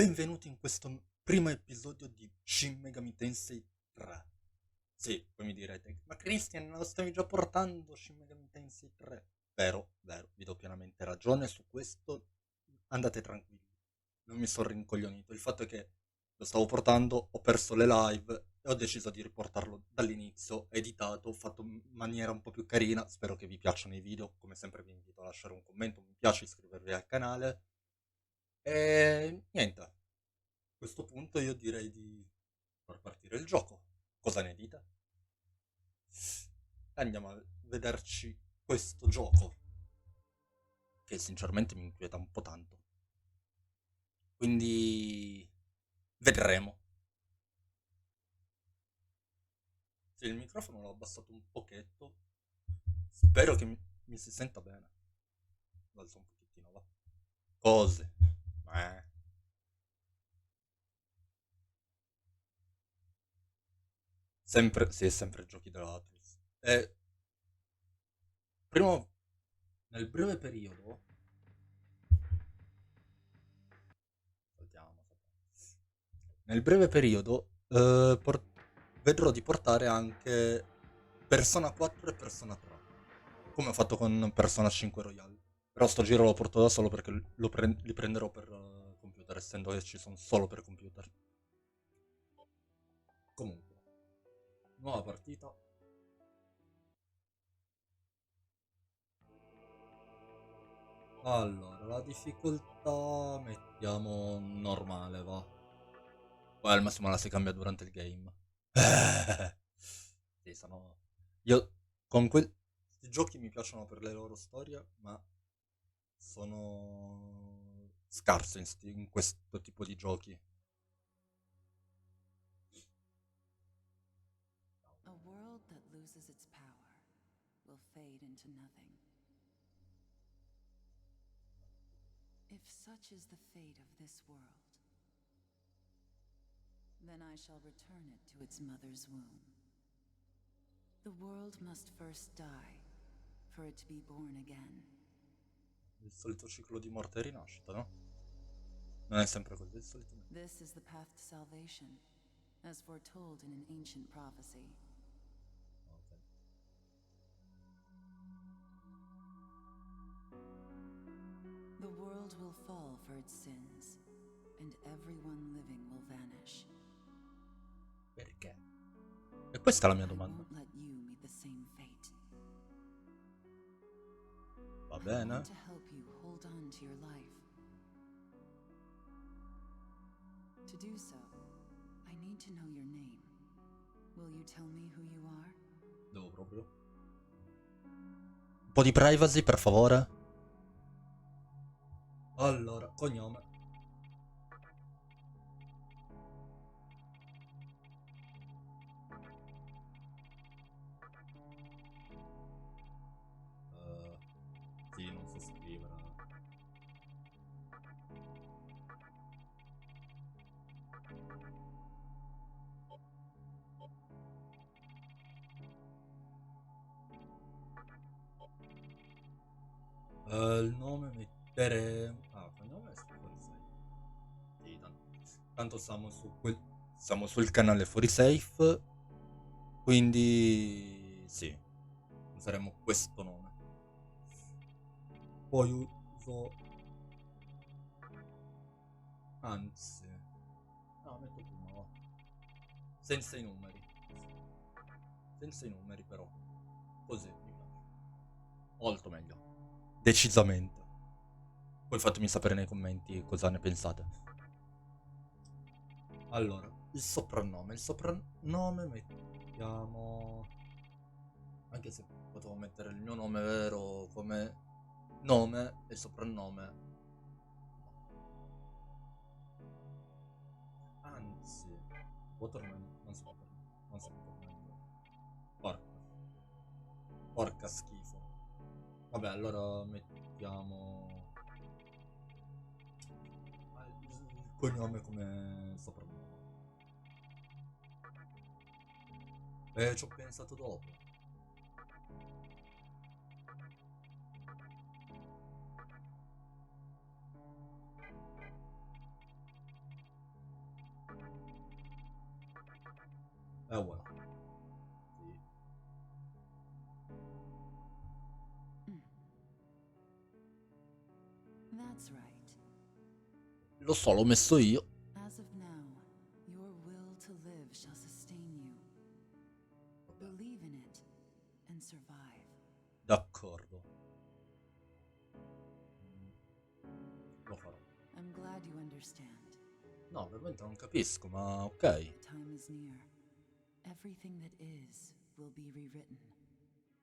Benvenuti in questo primo episodio di Shin Megami Tensei 3. Sì, poi mi direte, ma Christian, non lo stavi già portando Shin Megami Tensei 3? Vero, vero, vi do pienamente ragione su questo, andate tranquilli, non mi sono rincoglionito. Il fatto è che lo stavo portando, ho perso le live e ho deciso di riportarlo dall'inizio, editato, fatto in maniera un po' più carina. Spero che vi piacciono i video, come sempre vi invito a lasciare un commento, un mi piace, iscrivervi al canale. E niente, a questo punto io direi di far partire il gioco. Cosa ne dite? Andiamo a vederci questo gioco, che sinceramente mi inquieta un po' tanto. Quindi vedremo. Se il microfono l'ho abbassato un pochetto, spero che mi si senta bene. Lo alzo un pochettino, va. Cose. Eh. Sempre, sì, sempre giochi della Atlus. E primo, nel breve periodo, saltiamo, nel breve periodo vedrò di portare anche Persona 4 e Persona 3, come ho fatto con Persona 5 Royale. Però sto giro lo porto da solo perché li prenderò per computer, essendo che ci sono solo per computer. Comunque, nuova partita. Allora, la difficoltà mettiamo normale, va. Poi al massimo la si cambia durante il game. Sì, sono... Io con questi giochi mi piacciono per le loro storie, ma sono scarso in questo tipo di giochi. A world that loses its power will fade into nothing. If such is the fate of this world, then I shall return it to its mother's womb. The world must first die for it to be born again. Il solito ciclo di morte e rinascita, no? Non è sempre così, il solito. This is the path to salvation, as foretold in an ancient prophecy. Ok. The world will fall for its sins, and everyone living will vanish. Perché? E questa è la mia I domanda. won't let you meet the same fate. Va I bene? want to help you hold on to your life. To do so, I need to know your name. Will you tell me who you are? Devo proprio. Un po' di privacy, per favore. Allora, cognome. Sì, non so scrivere. Il nome mettere... Ah, cognome è FuoriSafe. Sì, tanto siamo sul canale FuoriSafe, quindi sì, useremo questo nome. Poi uso... Anzi... No, metto prima, va. Senza i numeri. Senza i numeri però. Così, mi piace. Molto meglio. Decisamente. Poi fatemi sapere nei commenti cosa ne pensate. Allora, il soprannome. Il soprannome mettiamo... Anche se potevo mettere il mio nome vero come nome e soprannome. Anzi, Waterman non si può permettere. Non si può permettere. Porca. Porca schifo. Vabbè, allora mettiamo il cognome come soprannome. Ci ho pensato dopo. Voilà. Sì. That's right. Lo so, l'ho messo io. As of now, your will to live shall sustain you. Believe in it and survive. D'accordo. Lo farò. I'm glad you understand. No, veramente non capisco, ma ok. The time is near. Everything that is will be rewritten.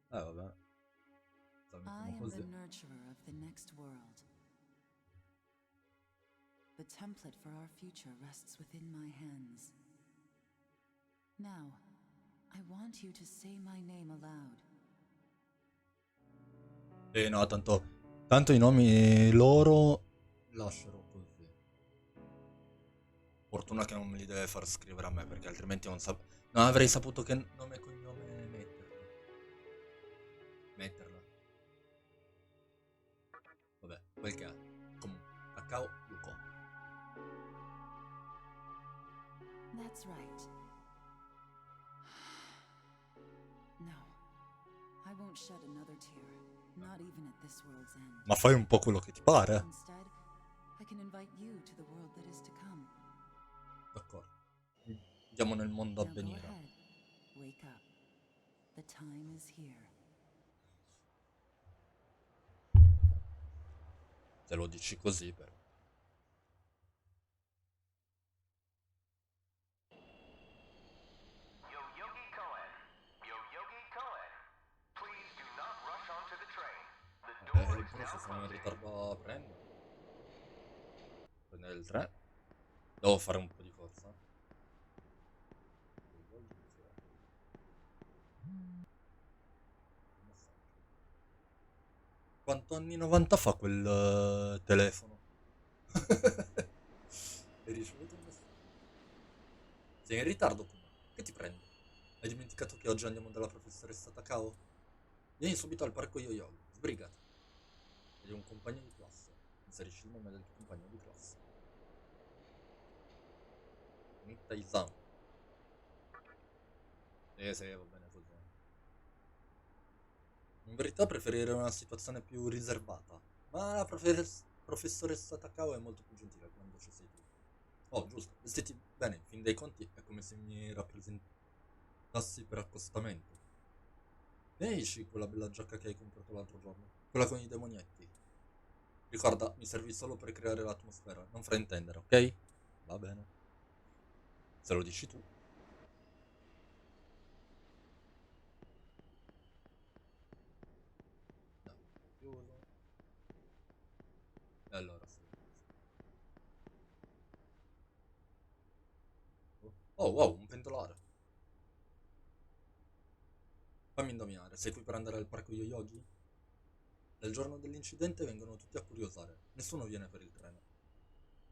Vabbè. I am Così. the nurturer of the next world. The template for our future rests within my hands. Now, I want you to say my name aloud. No, tanto i nomi loro lascerò così. Fortuna che non me li deve far scrivere a me, perché altrimenti non avrei saputo che nome e cognome metterla. Vabbè, quel che è. Comunque, cacao Yuko. That's right. No, I won't shed another tear, not even at this world's end. Ma fai un po' quello che ti pare. Instead, I can invite you to the world that is to come. D'accordo. Andiamo nel mondo a Now go venire. ahead. Wake up. The time is here. Se lo dici così, però. Forse sono in ritardo a prendere il treno. Devo fare un po' di corsa. Quanto anni 90 fa quel telefono? Hai ricevuto un messaggio? Sei in ritardo, Kuma. Che ti prende? Hai dimenticato che oggi andiamo dalla professoressa Takao? Vieni subito al parco Yo-Yo. Sbrigati. Vedi un compagno di classe. Inserisci il nome del tuo compagno di classe. Nitta-san. Sì, va bene così. In verità preferirei una situazione più riservata, ma la professoressa Takao è molto più gentile quando ci sei tu. Oh, giusto, vestiti bene, in fin dei conti è come se mi rappresentassi per accostamento. Vedici quella bella giacca che hai comprato l'altro giorno, quella con i demonietti. Ricorda, mi servì solo per creare l'atmosfera, non fraintendere, ok? Va bene. Se lo dici tu. No, chiuso. E allora sì. Oh, wow, un pendolare. Fammi indovinare, sei qui per andare al parco Yoyogi? Nel giorno dell'incidente vengono tutti a curiosare, nessuno viene per il treno.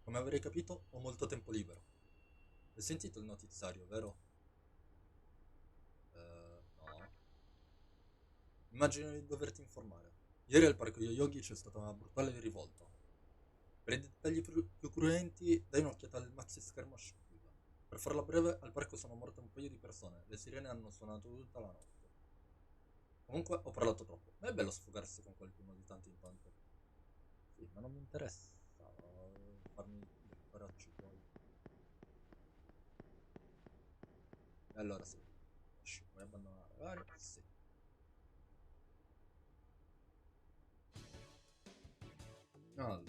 Come avrei capito, ho molto tempo libero. Hai sentito il notiziario, vero? No. Immagino di doverti informare. Ieri al parco Yoyogi c'è stata una brutale rivolta. Per i dettagli più cruenti, dai un'occhiata al maxi schermo a scusa. Per farla breve, al parco sono morte un paio di persone, le sirene hanno suonato tutta la notte. Comunque, ho parlato troppo. Ma è bello sfogarsi con qualcuno di tanto in tanto. Sì, ma non mi interessa farmi gli affaracci tuoi. E allora sì. Puoi abbandonare l'area? Sì. Allora.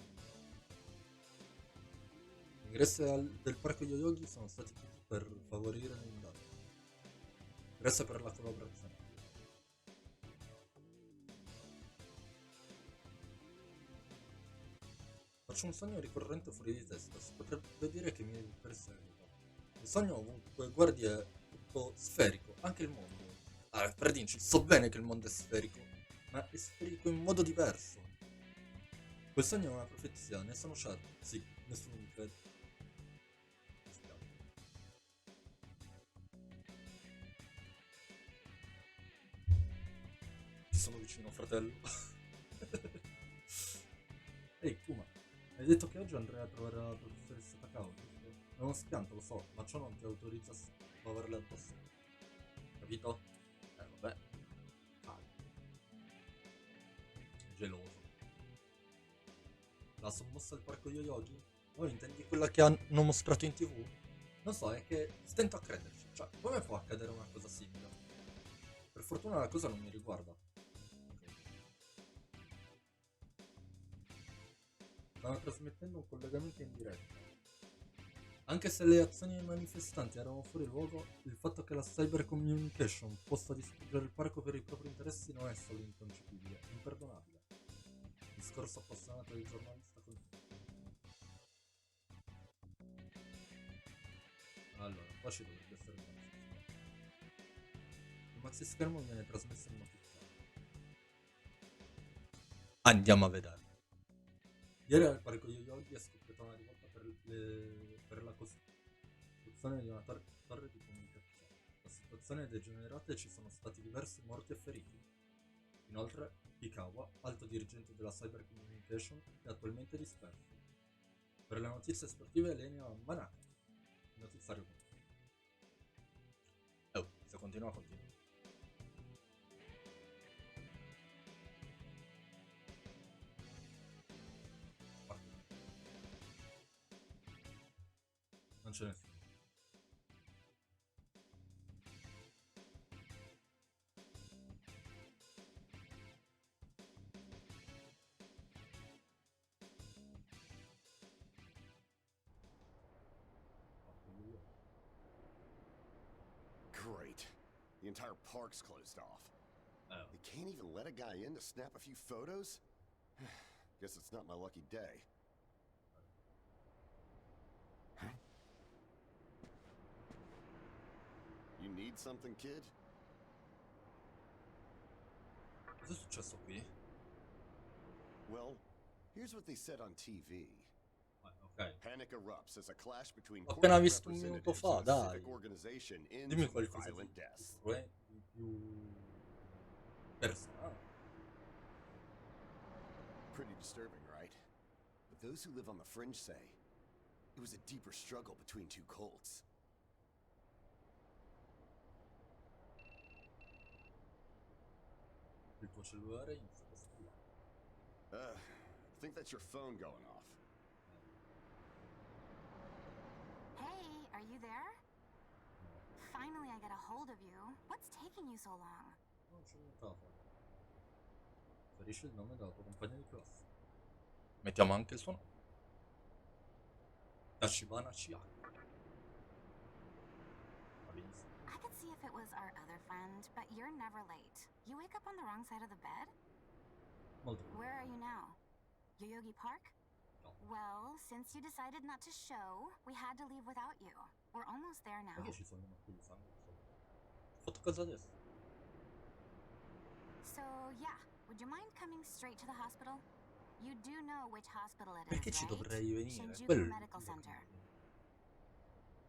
Gli ingressi del parco Yoyogi sono stati chiusi per favorire le indagini. Grazie per la collaborazione. Faccio un sogno ricorrente fuori di testa, si potrebbe dire che mi perseguita. Il sogno ovunque guardi è tutto sferico, anche il mondo. Ah, per dirci, so bene che il mondo è sferico, ma è sferico in modo diverso. Quel sogno è una profezia, ne sono certo. Sì, nessuno mi crede. Mi spiace. Ti sono vicino, fratello. Ehi, Kuma, hai detto che oggi andrei a trovare la professoressa Takao, giusto? È uno schianto, lo so, ma ciò non ti autorizza a spavarle addosso. capito? Vabbè, calmo, geloso. La sommossa del parco Yoyogi? Oh, intendi quella che hanno mostrato in TV? Non so, è che stento a crederci. Cioè, come può accadere una cosa simile? Per fortuna la cosa non mi riguarda. Stanno trasmettendo un collegamento in diretta. Anche se le azioni dei manifestanti erano fuori luogo, il fatto che la cyber communication possa distruggere il parco per i propri interessi non è solo inconcepibile, è imperdonabile. Discorso appassionato del giornalista con... Allora, qua ci dovrebbe essere un il maxi schermo viene trasmesso in notiziario. Andiamo a vedere. Ieri al parco Yoyogi è scoppiata una rivolta per la costruzione di una torre di comunicazione. La situazione è degenerata e ci sono stati diversi morti e feriti. Inoltre, Pikawa, alto dirigente della Cyber Communication, è attualmente disperso. Per le notizie sportive linea Manaka. Il notiziario continua. Oh, se continua, continua. Partita. Non c'è nessuno. Great. The entire park's closed off. Oh. They can't even let a guy in to snap a few photos? Guess it's not my lucky day. Huh? You need something, kid? Cosa è successo qui? Well, here's what they said on TV. Ok. Panic erupts as a clash between Ho appena corporate visto un minuto representatives fa, and a dai. civic organization ends Dimmi in qualcosa violent di deaths. più personale. Pretty disturbing, right? But those who live on the fringe say it was a deeper struggle between two cults. Il tuo cellulare inizia a squillare. I think that's your phone going off. Hey, are you there? Finally, I get a hold of you. What's taking you so long? Non c'è niente da fare. Inserisci il nome della tua compagna di classe. Mettiamo anche il suo nome. Tachibana Chiaki. Va benissimo. I could see if it was our other friend, but you're never late. You wake up on the wrong side of the bed? Molto bene. Where are you now? Yoyogi Park? No. Well, since you decided not to show, we had to leave without you. We're almost there now. Perché ci sono i macchie di sangue? Ho fatto cosa adesso? So, yeah, would you mind coming straight to the hospital? You do know which hospital it is, Perché ci right? dovrei venire? Shinjuku Quello è il Medical motivo che Center. non-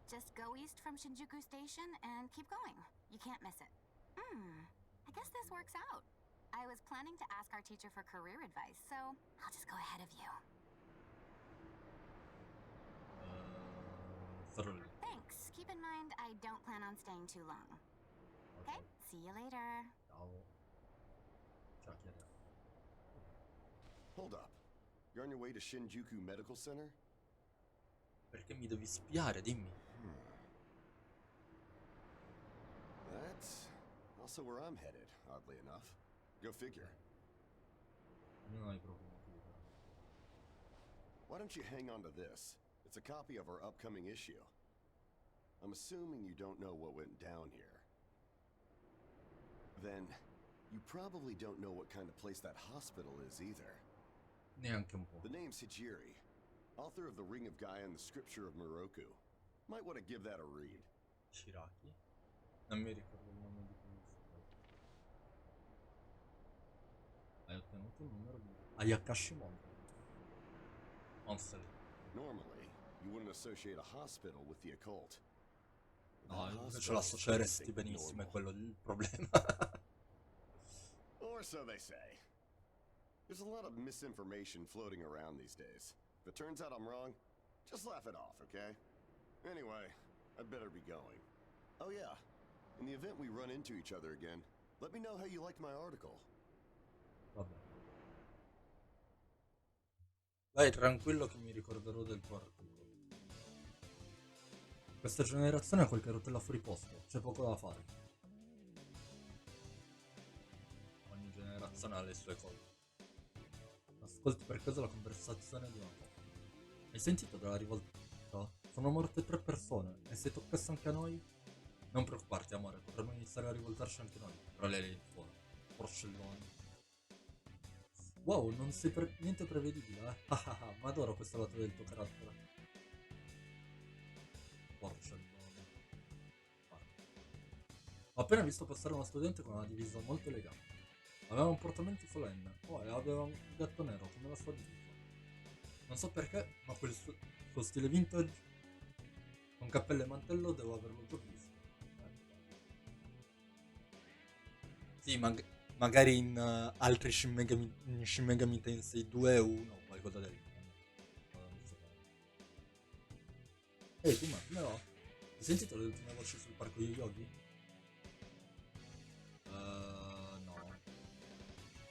Just go east from Shinjuku Station and keep going. You can't miss it. I guess this works out. I was planning to ask our teacher for career advice, so I'll just go ahead of you. Sarò lì. Thanks. Keep in mind, I don't plan on staying too long. Okay? See you later. Ciao. Ciao, chiaro. Hold up. You're on your way to Shinjuku Medical Center? Perché mi devi spiare, dimmi. That's also where I'm headed, oddly enough. Go figure. Non hai proprio motivo per... Why don't you hang on to this? It's a copy of our upcoming issue. I'm assuming you don't know what went down here. Then, you probably don't know what kind of place that hospital is either. Neanche un po'. The name's Hijiri, author of The Ring of Gaia and the Scripture of Moroku. Might want to give that a read. Shiraki? Non mi ricordo il nome di cui sto. Hai ottenuto il numero di Ayakashi Monster. Normally, you wouldn't associate a hospital with the occult. No, That invece hospital l'associeresti is benissimo, è normal. quello il problema. Or so they say. There's a lot of misinformation floating around these days. If it turns out I'm wrong, just laugh it off, okay? Anyway, I'd better be going. Oh yeah, In the event we run into each other again, let me know how you liked my article. Vabbè. Vai tranquillo che mi ricorderò del tuo articolo. Questa generazione ha qualche rotella fuori posto, c'è poco da fare. Ogni generazione ha le sue cose. Ascolti per caso la conversazione di una volta. Hai sentito della rivolta? Sono morte 3 persone e se toccasse anche a noi? Non preoccuparti amore, potremmo iniziare a rivoltarci anche noi. Però lei è fuori. Porcelloni. Wow, non sei per niente prevedibile, eh? Ma adoro questo lato del tuo carattere. Porcelloni. Guarda. Ho appena visto passare uno studente con una divisa molto elegante. Aveva un portamento solenne, e aveva un gatto nero come la sua divisa. Non so perché, ma quel suo stile vintage, con cappello e mantello, devo averlo già visto. Sì, magari in altri Shin Megami Tensei 2 o 1 o qualcosa del genere. Ehi, tu ma come va? Hai sentito le ultime voci sul parco Yoyogi? No.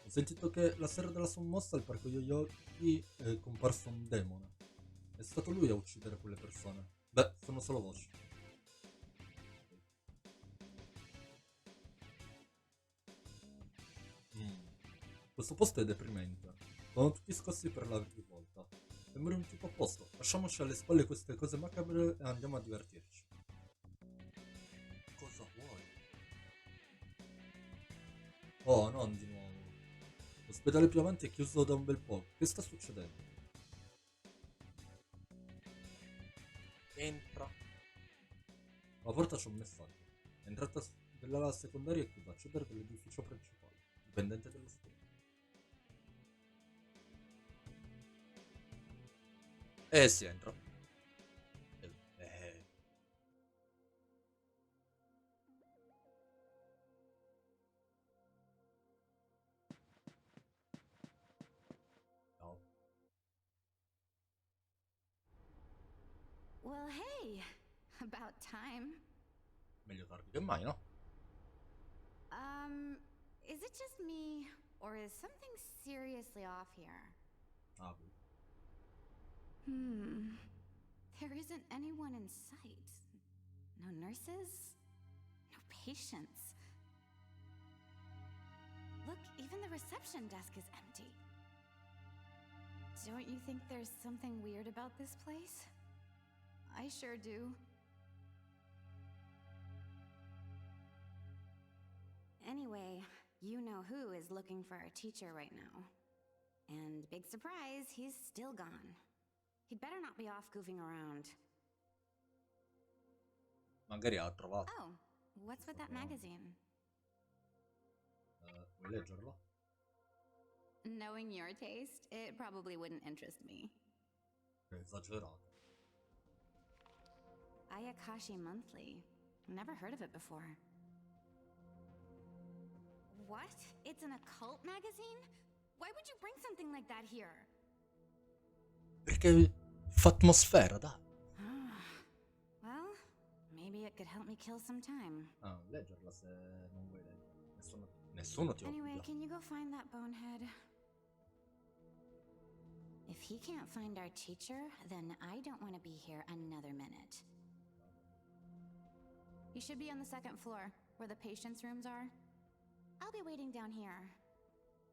Ho sentito che la sera della sommossa al parco Yoyogi è comparso un demone. È stato lui a uccidere quelle persone. Beh, sono solo voci. Questo posto è deprimente. Sono tutti scossi per la rivolta. Sembri un tipo a posto. Lasciamoci alle spalle queste cose macabre e andiamo a divertirci. Cosa vuoi? Oh, non di nuovo. L'ospedale più avanti è chiuso da un bel po'. Che sta succedendo? Entra. La porta c'è un messaggio. L'entrata della secondaria è chiusa. Accedere dall'edificio principale. Dipendente dell'ospedale. Si entra. No. Well, hey, about time. Meglio tardi che mai, no? Is it just me, or is something seriously off here? Ah, beh. There isn't anyone in sight. No nurses, no patients. Look, even the reception desk is empty. Don't you think there's something weird about this place? I sure do. Anyway, you know who is looking for our teacher right now. And big surprise, he's still gone. He'd better not be off goofing around. Magari ha trovato. Oh, what's with that magazine? Vuoi leggerlo? Knowing your taste, it probably wouldn't interest me. È esagerato. Ayakashi Monthly. Never heard of it before. What? It's an occult magazine? Why would you bring something like that here? Perché fa atmosfera, dai. Well, maybe it could help me kill some time. Ah, leggerla se non vuoi leggere. Nessuno ti Anyway, obbliga. can you go find that bonehead? If he can't find our teacher, then I don't want to be here another minute. You should be on the second floor, where the patients' rooms are. I'll be waiting down here.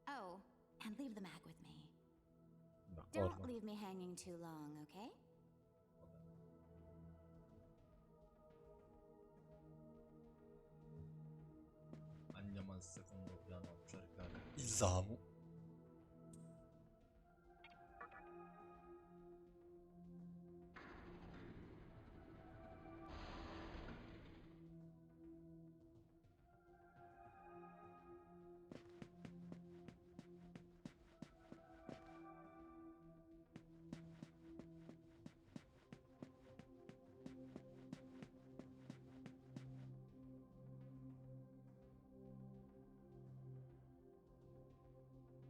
Oh, and leave the mag with me. Don't D'accordo. leave me hanging too long, okay? Andiamo al secondo piano a cercare Isamu.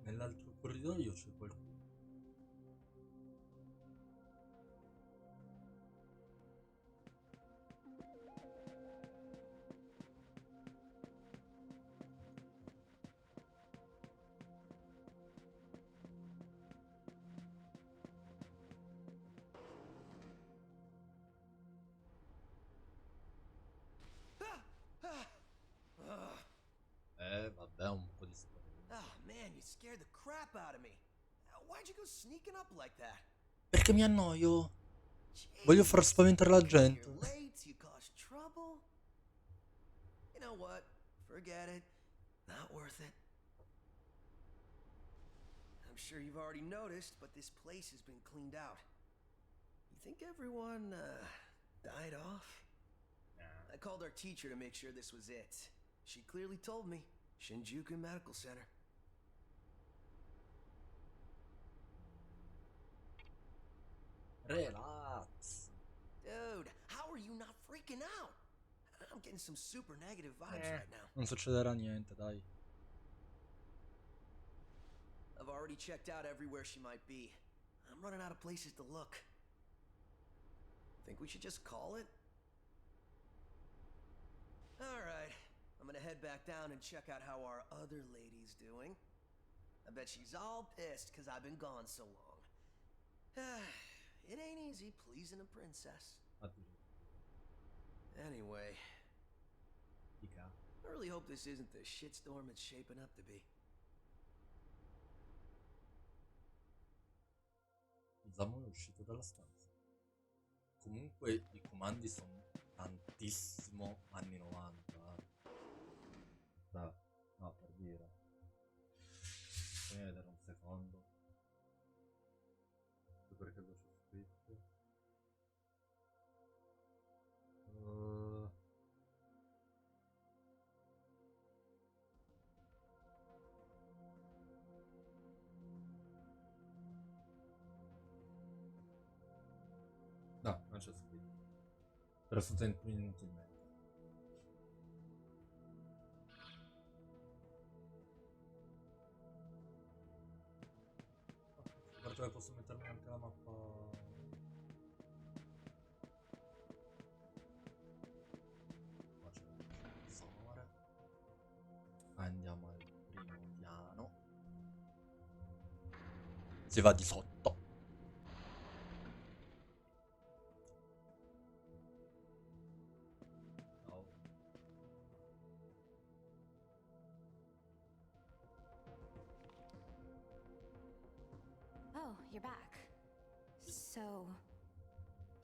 Nell'altro corridoio c'è qualcuno. scared the crap out of me. Why'd you go sneaking up like that? Perché mi annoio. Voglio far spaventare la gente. You're late, you cause trouble. You know what? Forget it. Not worth it. I'm sure you've already noticed, but this place has been cleaned out. You think everyone, died off? Nah. I called our teacher to make sure this was it. She clearly told me. Shinjuku Medical Center. Relax. Dude, how are you not freaking out? I'm getting some super negative vibes right now. Non succederà niente, dai. I've already checked out everywhere she might be. I'm running out of places to look. Think we should just call it? Alright, I'm gonna head back down and check out how our other lady's doing. I bet she's all pissed because I've been gone so long. It ain't easy pleasing a princess. Anyway, I really hope this isn't the shitstorm it's shaping up to be. Zammo è uscito dalla stanza. Comunque i comandi sono tantissimo anni 90. No, per dire. Fammi vedere un secondo. Perché lo c'è scritto. No, non c'è scritto. Però sono tempo inutilmente. Guarda dove posso mettermi anche la mappa. Qua c'è l'ascensore. Andiamo al primo piano. Si va di sotto. Oh, you're back. So,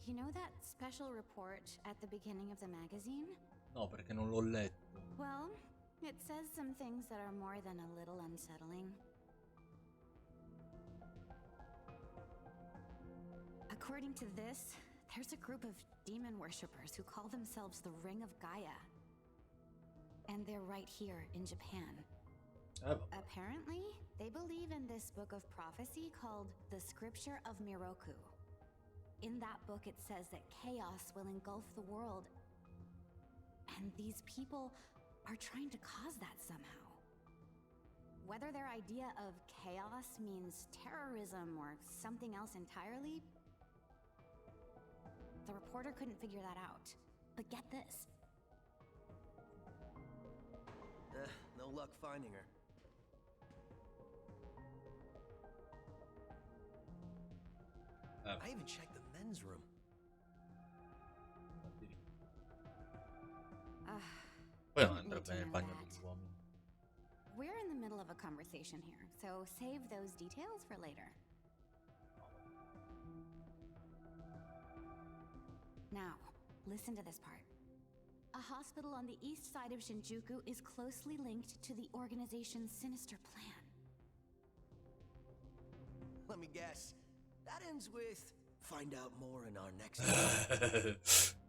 you know that special report at the beginning of the magazine? No, perché non l'ho letto. Well, it says some things that are more than a little unsettling. According to this, there's a group of demon worshippers who call themselves the Ring of Gaia. And they're right here in Japan. Apparently, they believe in this book of prophecy called the Scripture of Miroku. In that book, it says that chaos will engulf the world. And these people are trying to cause that somehow. Whether their idea of chaos means terrorism or something else entirely, the reporter couldn't figure that out. But get this. No luck finding her. I even checked the men's room. Poi non andrebbe nel bagno degli uomini. We're in the middle of a conversation here, so save those details for later. Now, listen to this part. A hospital on the east side of Shinjuku is closely linked to the organization's sinister plan. Let me guess. That ends with find out more in our next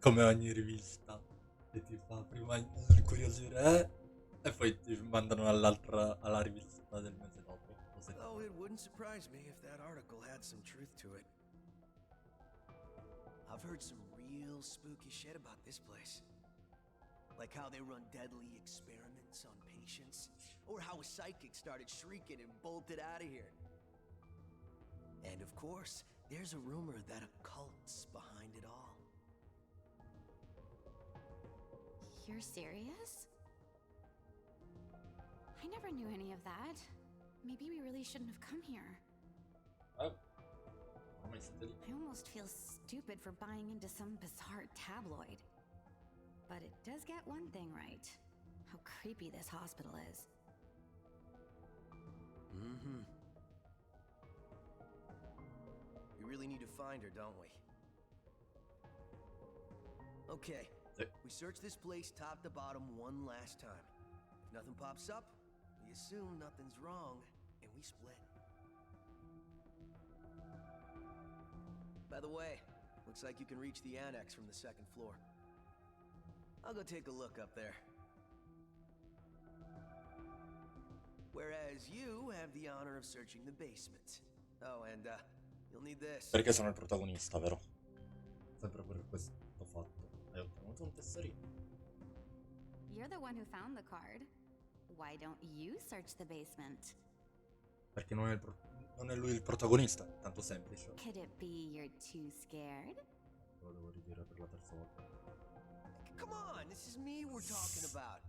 Come ogni rivista. E ti fa prima incuriosire e poi ti mandano alla rivista del mese dopo. Oh, it wouldn't surprise me if that article had some truth to it. I've heard some real spooky shit about this place. Like how they run deadly experiments on patients, or how a psychic started shrieking and bolted out of here. And of course, there's a rumor that a cult's behind it all. You're serious? I never knew any of that. Maybe we really shouldn't have come here. Oh. I almost feel stupid for buying into some bizarre tabloid. But it does get one thing right. How creepy this hospital is. Mm-hmm. We really need to find her, don't we? Okay. Sì. We search this place top to bottom one last time. If nothing pops up, we assume nothing's wrong, and we split. By the way, looks like you can reach the annex from the second floor. I'll go take a look up there. Whereas you have the honor of searching the basement. Oh, and you'll need this. Perché sono il protagonista, vero? Sempre per questo fatto. Hai ottenuto un tesserino. You're the one who found the card. Why don't you search the basement? Perché non è lui il protagonista, tanto semplice. Could it be you're too scared? Lo devo ridire per la terza volta. Come on, this is me we're talking about.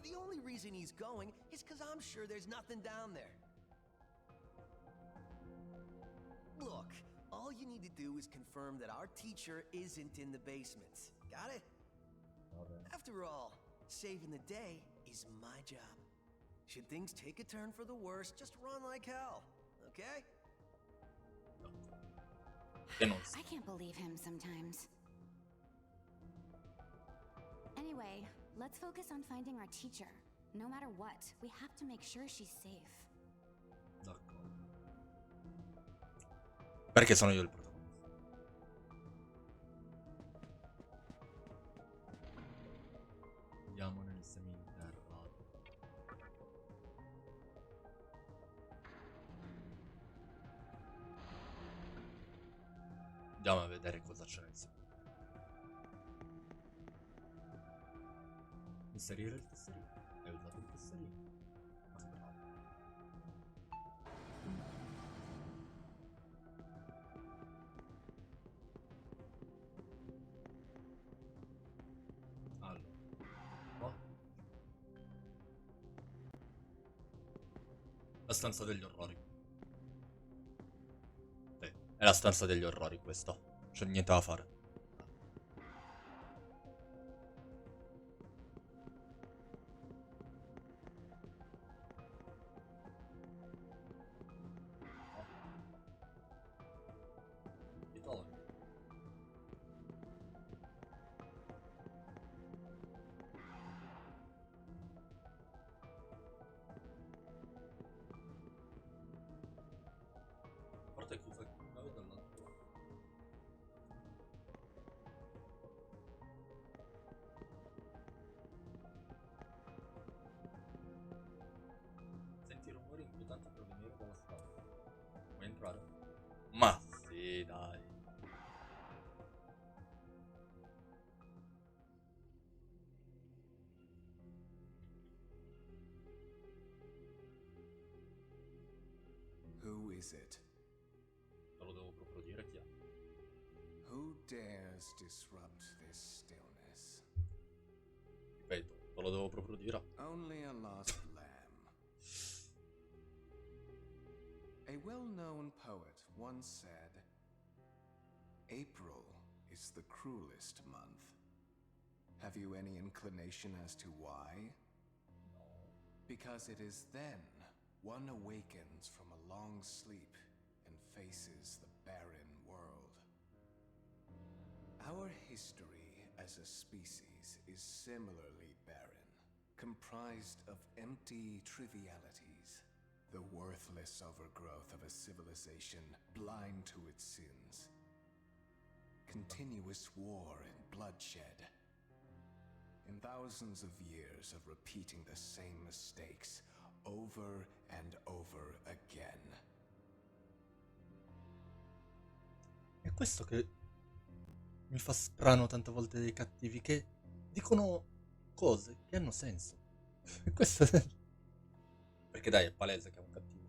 The only reason he's going is because I'm sure there's nothing down there. Look, all you need to do is confirm that our teacher isn't in the basement. Got it? Vabbè. After all, saving the day is my job. Should things take a turn for the worse, just run like hell, okay? Che non sa. I can't believe him sometimes. Anyway, let's focus on finding our teacher. No matter what, we have to make sure she's safe. D'accordo. Perché sono io il protagonista. Andiamo nel seminterrato. Andiamo a vedere cosa c'è nel seminterrato. Inserire il tesserino. Hai usato il tesserino. Ma bravo. Allora, qua. La stanza degli orrori. Sì, è la stanza degli orrori questa. C'è niente da fare. Porta è chiusa con chiave dall'altro lato. Senti rumori inquietanti provenire dalla stanza. Vuoi entrare? Ma sì, dai. Who is it? Te lo devo proprio dire chi è. Who dares disrupt this stillness? Ripeto, te lo devo proprio dire. Only a lost lamb. A well-known poet once said, April is the cruelest month. Have you any inclination as to why? Because it is then one awakens from a long sleep and faces the barren world. Our history as a species is similarly barren, comprised of empty trivialities, the worthless overgrowth of a civilization blind to its sins. Continuous war and bloodshed. In thousands of years of repeating the same mistakes over and over again. È questo che mi fa strano tante volte dei cattivi, che dicono cose che hanno senso. E questo perché dai, è palese che è un cattivo.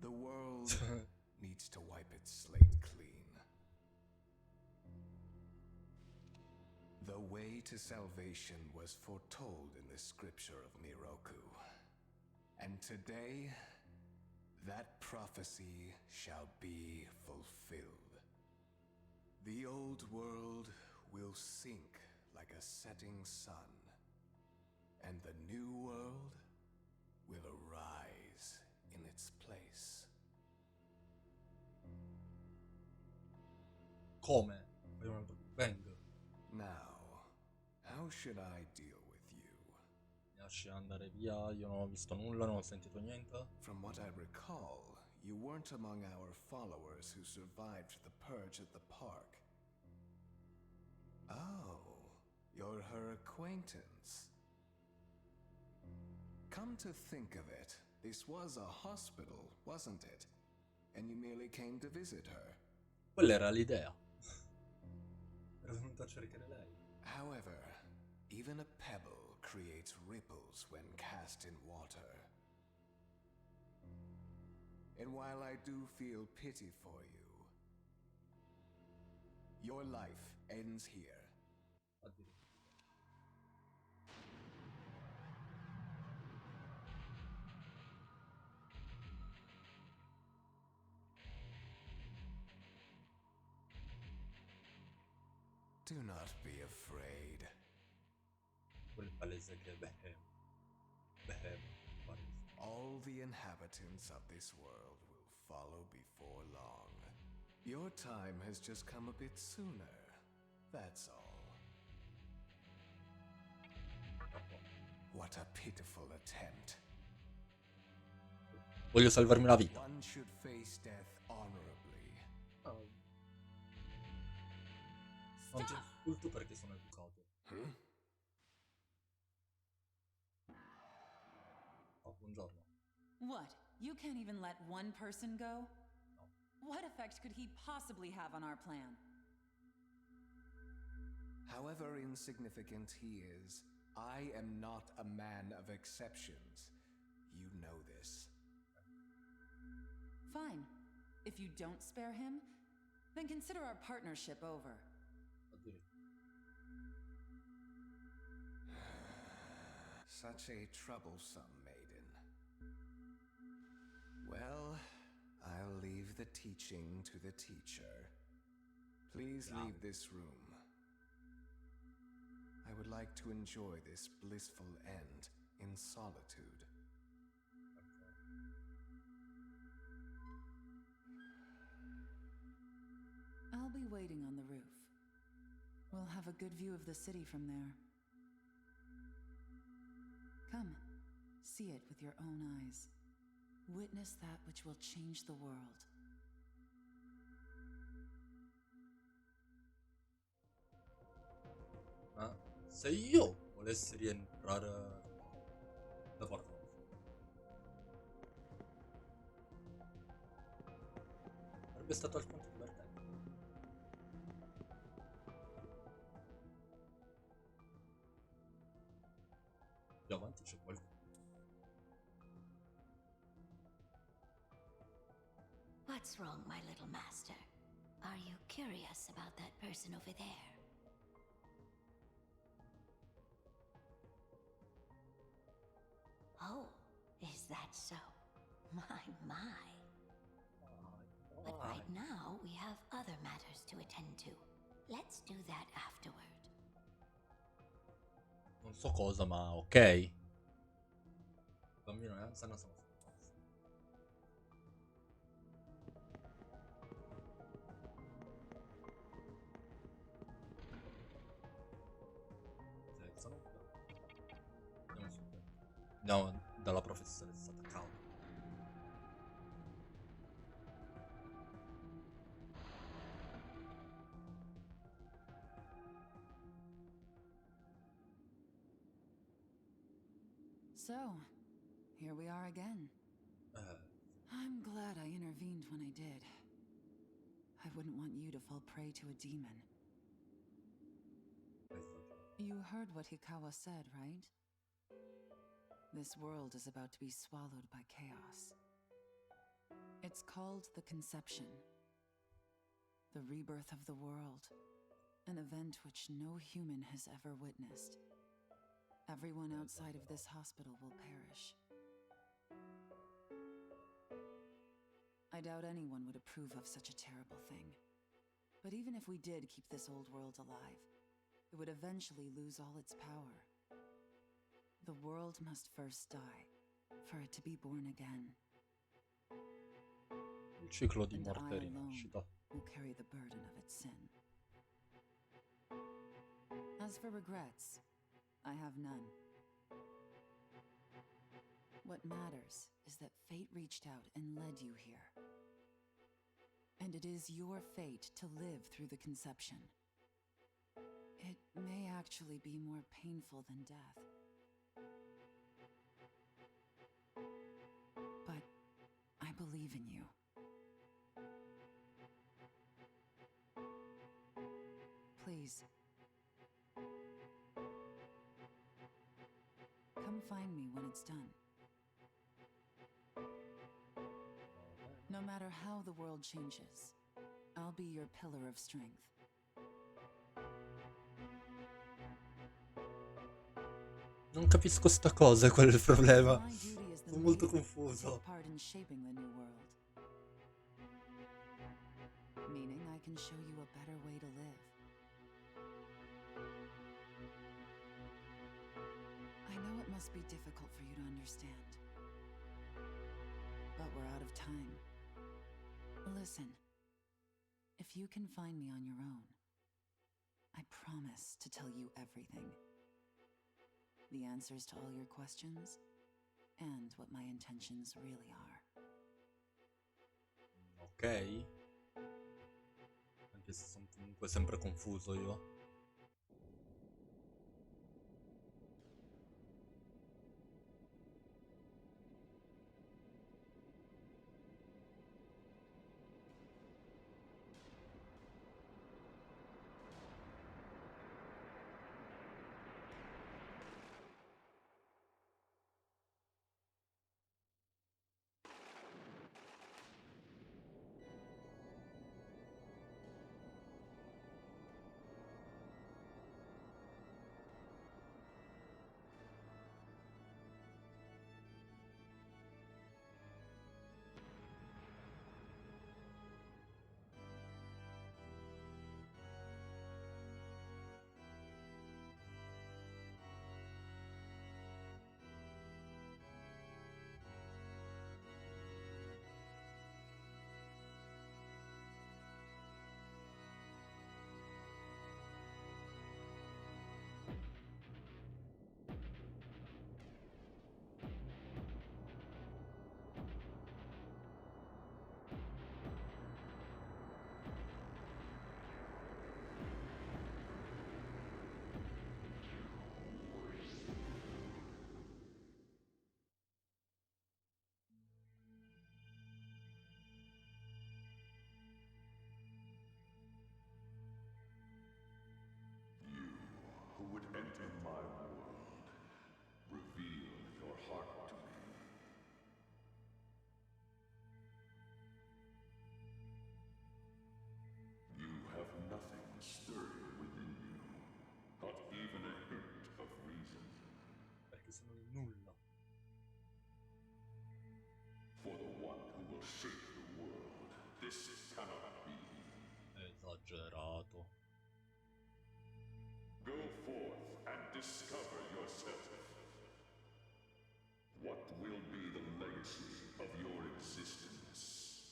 The world needs to wipe its slate clean. The way to salvation was foretold in the scripture of Miroku. And today, that prophecy shall be fulfilled. The old world will sink like a setting sun, and the new world will arise. its place. Come? Fai un altro Big Bang? Now, how should I deal with you? Mi lasci andare via, io non ho visto nulla, non ho sentito niente. From what I recall, you weren't among our followers who survived the purge at the park. Oh, you're her acquaintance. Come to think of it, this was a hospital, wasn't it? And you merely came to visit her. Quella era l'idea. Ero venuto a cercare lei. However, even a pebble creates ripples when cast in water. And while I do feel pity for you, your life ends here. Addirittura. Do not be afraid. Quello è palese che Behem. Palese. All the inhabitants of this world will follow before long. Your time has just come a bit sooner. That's all. What a pitiful attempt. Voglio salvarmi la vita. One should face death honorably. Non ti insulto perché sono educato. Oh, buongiorno. What? You can't even let one person go? No. What effect could he possibly have on our plan? However insignificant he is, I am not a man of exceptions. You know this. Fine. If you don't spare him, then consider our partnership over. Addirittura. Such a troublesome maiden. Well, I'll leave the teaching to the teacher. Please leave this room. I would like to enjoy this blissful end in solitude. I'll be waiting on the roof. We'll have a good view of the city from there. Come, see it with your own eyes. Witness that which will change the world. Ma se io volessi rientrare da porta, sarebbe stato alquanto divertente. Più avanti c'è qualcuno. What's wrong, my little master? Are you curious about that person over there? Oh, is that so? My. But right now, we have other matters to attend to. Let's do that afterward. Non so cosa, ma ok. Il bambino e Anzana sono scomparsi. Seleziona un po'. Andiamo su. Andiamo dalla professoressa Takao. So, here we are again. I'm glad I intervened when I did. I wouldn't want you to fall prey to a demon. You heard what Hikawa said, right? This world is about to be swallowed by chaos. It's called the Conception. The rebirth of the world. An event which no human has ever witnessed. Everyone outside of this hospital will perish. I doubt anyone would approve of such a terrible thing. But even if we did keep this old world alive, it would eventually lose all its power. The world must first die, for it to be born again. Il ciclo di And morte e I alone rinascita. will carry the burden of its sin. As for regrets, I have none. What matters is that fate reached out and led you here. And it is your fate to live through the conception. It may actually be more painful than death. But I believe in you. Please. Come find me when it's done. No matter how the world changes, I'll be your pillar of strength. Non capisco sta cosa, qual è il problema. My duty as the Sono molto leader confuso. to take part in shaping the new world. Meaning I can show you a better way to live. I know it must be difficult for you to understand. But we're out of time. Listen. If you can find me on your own, I promise to tell you everything. The answers to all your questions, and what my intentions really are. Ok. Anche se sono comunque sempre confuso io. Who would enter my world, reveal your heart to me. You have nothing stirring within you, not even a hint of reason. Perché sono il nulla. For the one who will shape the world, this cannot be. Esagerato. Go forth and discover yourself. What will be the legacy of your existence?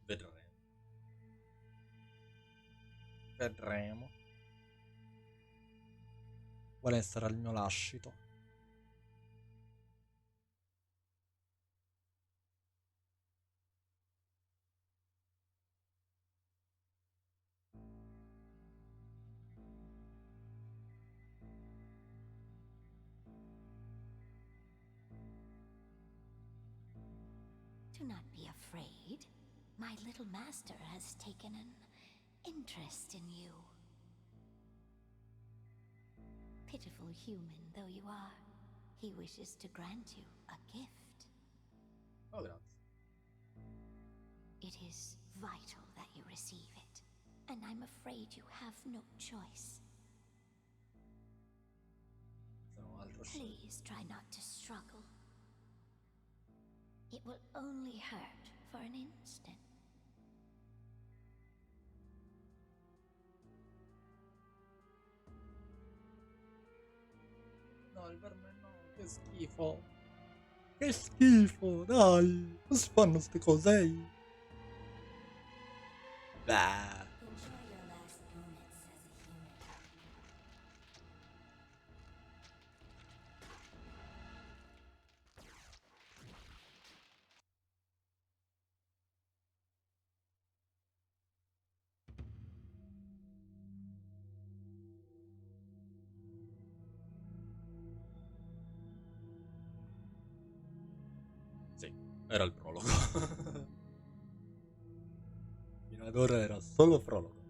Vedremo. Vedremo. Quale sarà il mio lascito? Do not be afraid. My little master has taken an interest in you. Pitiful human though you are, he wishes to grant you a gift. Oh, grazie. It is vital that you receive it, and I'm afraid you have no choice. Sono altro Please try not to struggle. It will only hurt for an instant. No, il verme no, che schifo. Che schifo, dai! Non si fanno ste cose, ehi! Bah. Enjoy your last moments as a human. Sì, era il prologo. Fino ad ora era solo prologo.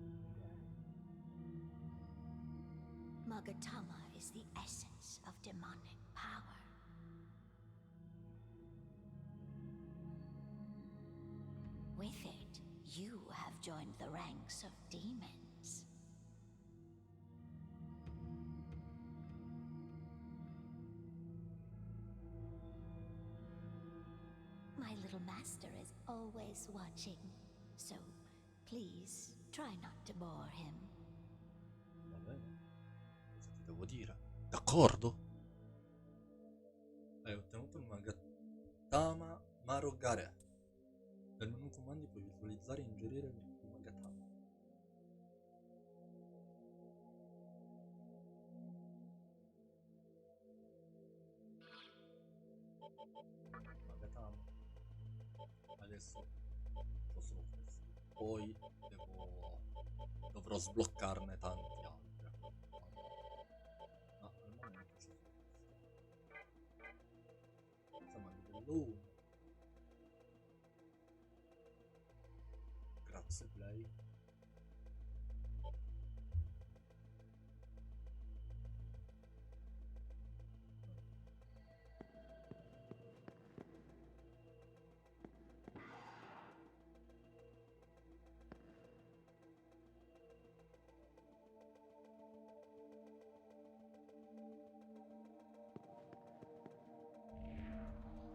Magatama is the essence of demonic power. With it, you have joined the ranks of demons. My little master is always watching, so please try not to bore him. Va bene. Cosa ti devo dire? D'accordo? Hai ottenuto il Magatama Marogare. Nel menu comandi puoi visualizzare e ingerire il Magatama. Magatama. Adesso ho solo questo. Poi dovrò sbloccarne tanti altri. Ma al momento c'è solo questo. Siamo a livello 1. Grazie Play.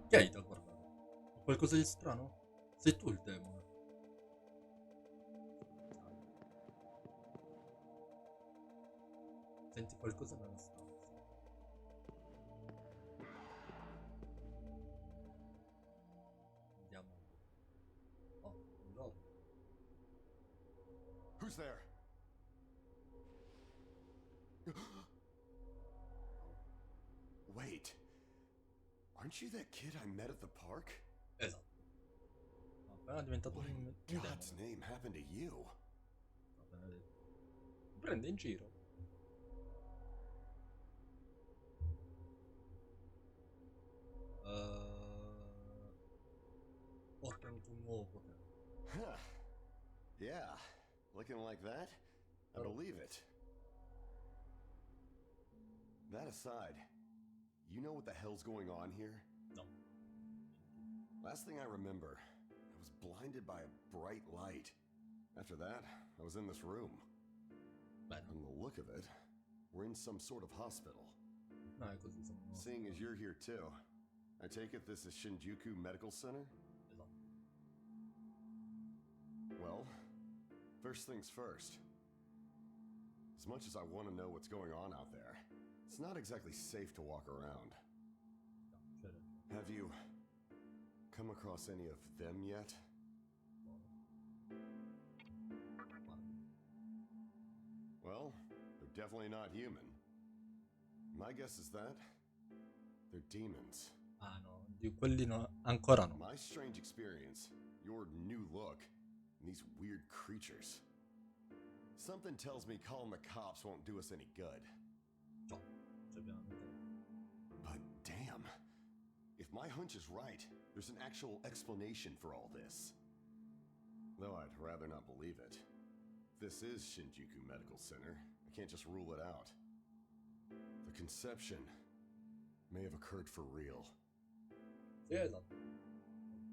Che hai da guardare? Qualcosa di strano? Sei tu il demone. Senti qualcosa nella stanza. Andiamo. Oh, buongiorno. Who's there? Wait. Aren't you that kid I met at the park? Esatto. Appena diventato What un in demone. God's name happened to you? Appena detto. Mi prende in giro. Ho ottenuto un nuovo potere. Huh. Yeah. Looking like that? I Oh. believe it. That aside, you know what the hell's going on here? No. Last thing I remember, I was blinded by a bright light. After that, I was in this room. Bene. From the look of it, we're in some sort of hospital. No, è così. Sono... Seeing as you're here too, I take it this is Shinjuku Medical Center? Esatto. Well, first things first. As much as I want to know what's going on out there, it's not exactly safe to walk around. No, c'è ragione. Have you come across any of them yet? Guarda. Well, they're definitely not human. My guess is that they're demons. Ah no, di quelli no, ancora no. My strange experience, your new look, and these weird creatures. Something tells me calling the cops won't do us any good. No, cioè ovviamente. But damn, if my hunch is right, there's an actual explanation for all this. Though I'd rather not believe it. If this is Shinjuku Medical Center, I can't just rule it out. The conception may have occurred for real. Sì, esatto.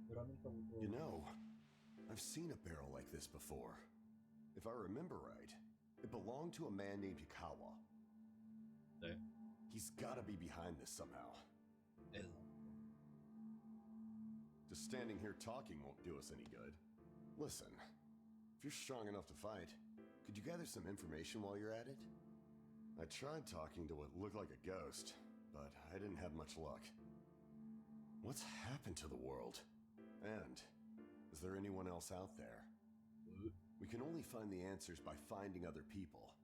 Veramente ho avuto... You know, I've seen a barrel like this before. If I remember right, it belonged to a man named Yukawa. Sì, He's gotta be behind this somehow. esatto. Just standing here talking won't do us any good. Listen, if you're strong enough to fight, could you gather some information while you're at it? I tried talking to what looked like a ghost, but I didn't have much luck. What's happened to the world? And is there anyone else out there? We can only find the answers by finding other people.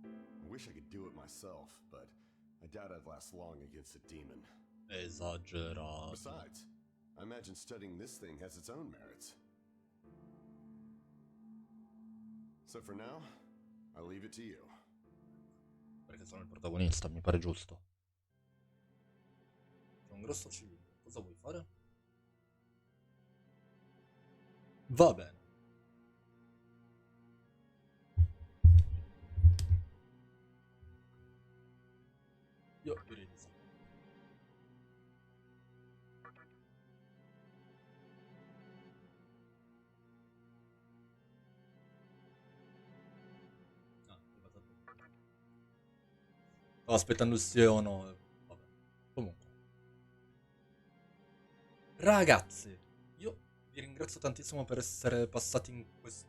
I wish I could do it myself, but I doubt I'd last long against a demon. Esagerato. Besides, I imagine studying this thing has its own merits. So for now, I'll leave it to you. Perché sono il protagonista, mi pare giusto. C'è un grosso cilindro. Cosa vuoi fare? Va bene. Io direi di sì. Stavo aspettando sì o no. Vabbè. Comunque. Ragazzi, io vi ringrazio tantissimo per essere passati in questo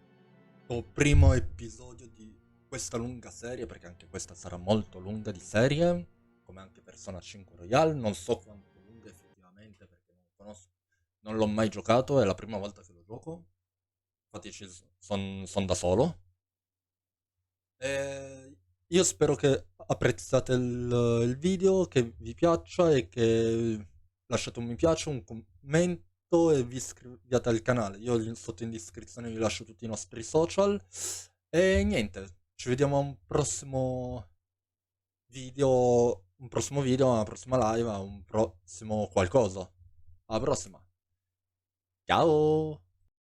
primo episodio di questa lunga serie, perché anche questa sarà molto lunga di serie, come anche Persona 5 Royale. Non so quanto lunga effettivamente, perché non conosco, non l'ho mai giocato, è la prima volta che lo gioco. Infatti sono da solo. Io spero che apprezzate il video, che vi piaccia e che lasciate un mi piace, un commento e vi iscriviate al canale. Io sotto in descrizione vi lascio tutti i nostri social. E niente, ci vediamo a un prossimo video, a una prossima live, a un prossimo qualcosa. Alla prossima. Ciao!